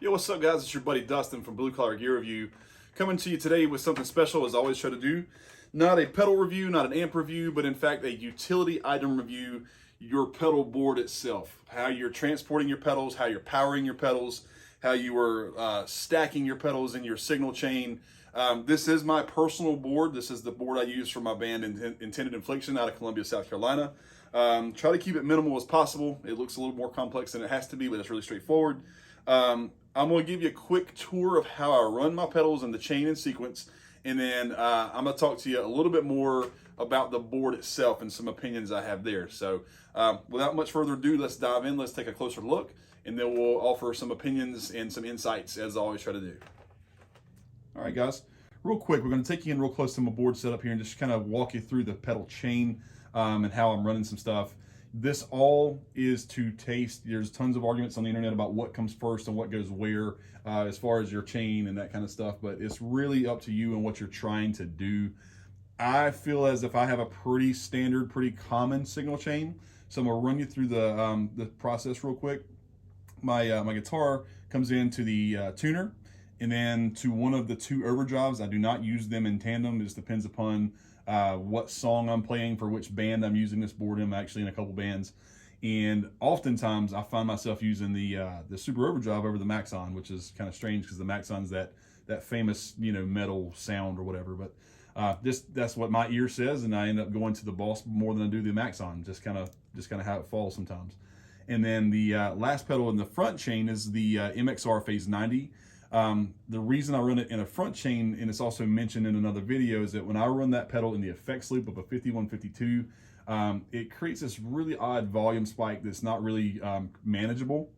Yo, what's up, guys? It's your buddy Dustin from Blue Collar Gear Review, coming to you today with something special, as I always try to do. Not a pedal review, not an amp review, but in fact a utility item review, your pedal board itself. How you're transporting your pedals, how you're powering your pedals, how you are stacking your pedals in your signal chain. This is my personal board. This is the board I use for my band Intended Infliction out of Columbia, South Carolina. Try to keep it minimal as possible. It looks a little more complex than it has to be, but it's really straightforward. I'm going to give you a quick tour of how I run my pedals and the chain in sequence, and then I'm going to talk to you a little bit more about the board itself and some opinions I have there. So without much further ado, let's dive in, let's take a closer look, and then we'll offer some opinions and some insights, as I always try to do. All right, guys, real quick, we're going to take you in real close to my board setup here and just kind of walk you through the pedal chain and how I'm running some stuff. This all is to taste. There's tons of arguments on the internet about what comes first and what goes where as far as your chain and that kind of stuff, but it's really up to you and what you're trying to do. I feel as if I have a pretty standard, pretty common signal chain, so I'm going to run you through the process real quick. My guitar comes into the tuner and then to one of the two overdrives. I do not use them in tandem. It just depends upon what song I'm playing for which band I'm using this board in. I'm actually in a couple bands, and oftentimes I find myself using the super overdrive over the Maxon, which is kind of strange because the Maxon's that famous metal sound or whatever. But that's what my ear says, and I end up going to the Boss more than I do the Maxon. Just kind of how it falls sometimes. And then the last pedal in the front chain is the MXR Phase 90. The reason I run it in a front chain, and it's also mentioned in another video, is that when I run that pedal in the effects loop of a 5152, it creates this really odd volume spike that's not really manageable.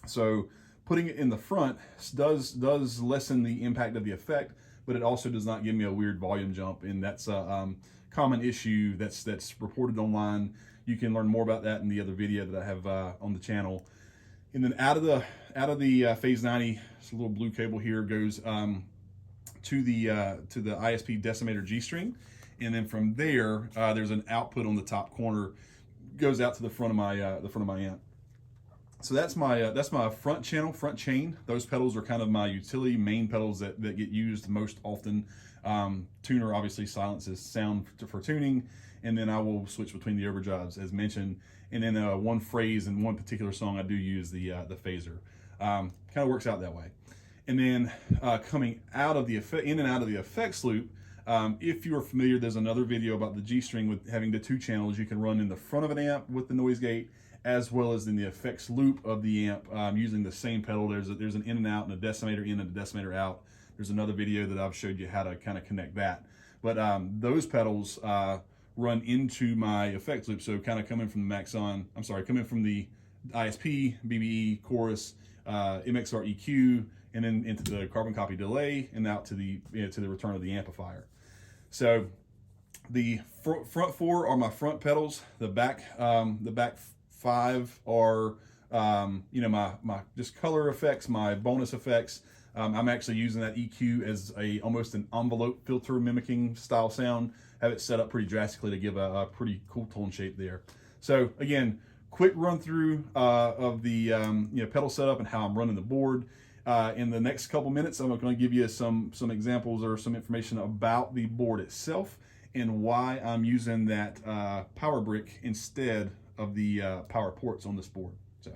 So putting it in the front does lessen the impact of the effect, but it also does not give me a weird volume jump, and that's a common issue that's reported online. You can learn more about that in the other video that I have on the channel. And then out of the Phase 90, this little blue cable here goes to the ISP decimator G string, and then from there there's an output on the top corner, goes out to the front of my amp. So that's my front chain. Those pedals are kind of my utility main pedals that get used most often. Tuner obviously silences sound for tuning, and then I will switch between the overdrives as mentioned. And then one phrase in one particular song I do use the phaser. Kind of works out that way. And then coming out of the in and out of the effects loop, if you are familiar, there's another video about the G string with having the two channels you can run in the front of an amp with the noise gate, as well as in the effects loop of the amp using the same pedal. There's an in and out and a decimator in and a decimator out. There's another video that I've showed you how to kind of connect that. But those pedals run into my effects loop, so kind of coming from the ISP, BBE, chorus, MXR EQ, and then into the carbon copy delay, and out to the return of the amplifier. So the front four are my front pedals. The back five are my just color effects, my bonus effects. I'm actually using that EQ as almost an envelope filter mimicking style sound. Have it set up pretty drastically to give a pretty cool tone shape there. So again, quick run through of the pedal setup and how I'm running the board. In the next couple minutes, I'm going to give you some examples or some information about the board itself and why I'm using that power brick instead of the power ports on this board. So,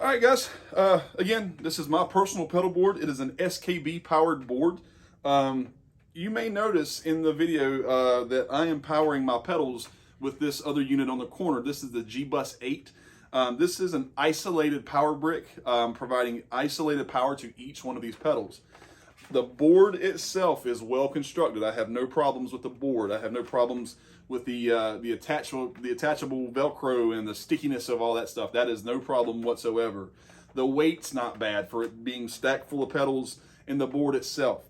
all right, guys. Again, this is my personal pedal board. It is an SKB powered board. You may notice in the video that I am powering my pedals with this other unit on the corner. This is the G-Bus 8. This is an isolated power brick, providing isolated power to each one of these pedals. The board itself is well constructed. I have no problems with the board. I have no problems with the attachable Velcro and the stickiness of all that stuff. That is no problem whatsoever. The weight's not bad for it being stacked full of pedals in the board itself.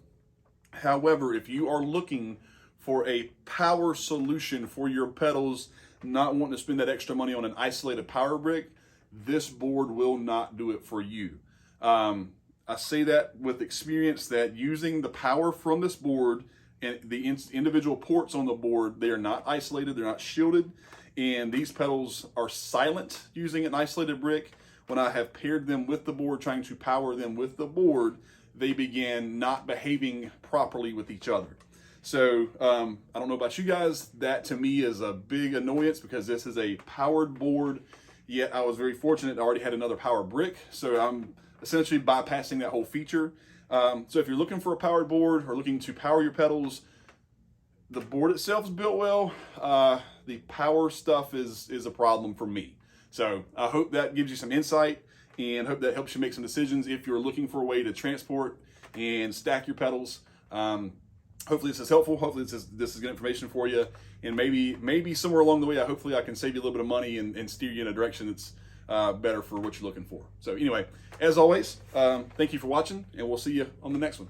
However, if you are looking for a power solution for your pedals, not wanting to spend that extra money on an isolated power brick, this board will not do it for you. I say that with experience, that using the power from this board and the individual ports on the board, they are not isolated, they're not shielded, and these pedals are silent using an isolated brick, when I have paired them with the board, trying to power them with the board, they began not behaving properly with each other. So I don't know about you guys, that to me is a big annoyance because this is a powered board, yet I was very fortunate I already had another power brick, so I'm essentially bypassing that whole feature. So if you're looking for a powered board or looking to power your pedals, the board itself is built well. The power stuff is a problem for me. So I hope that gives you some insight and hope that helps you make some decisions if you're looking for a way to transport and stack your pedals. Hopefully this is helpful. Hopefully this is good information for you. And maybe somewhere along the way, hopefully I can save you a little bit of money and steer you in a direction that's better for what you're looking for. So anyway, as always, thank you for watching, and we'll see you on the next one.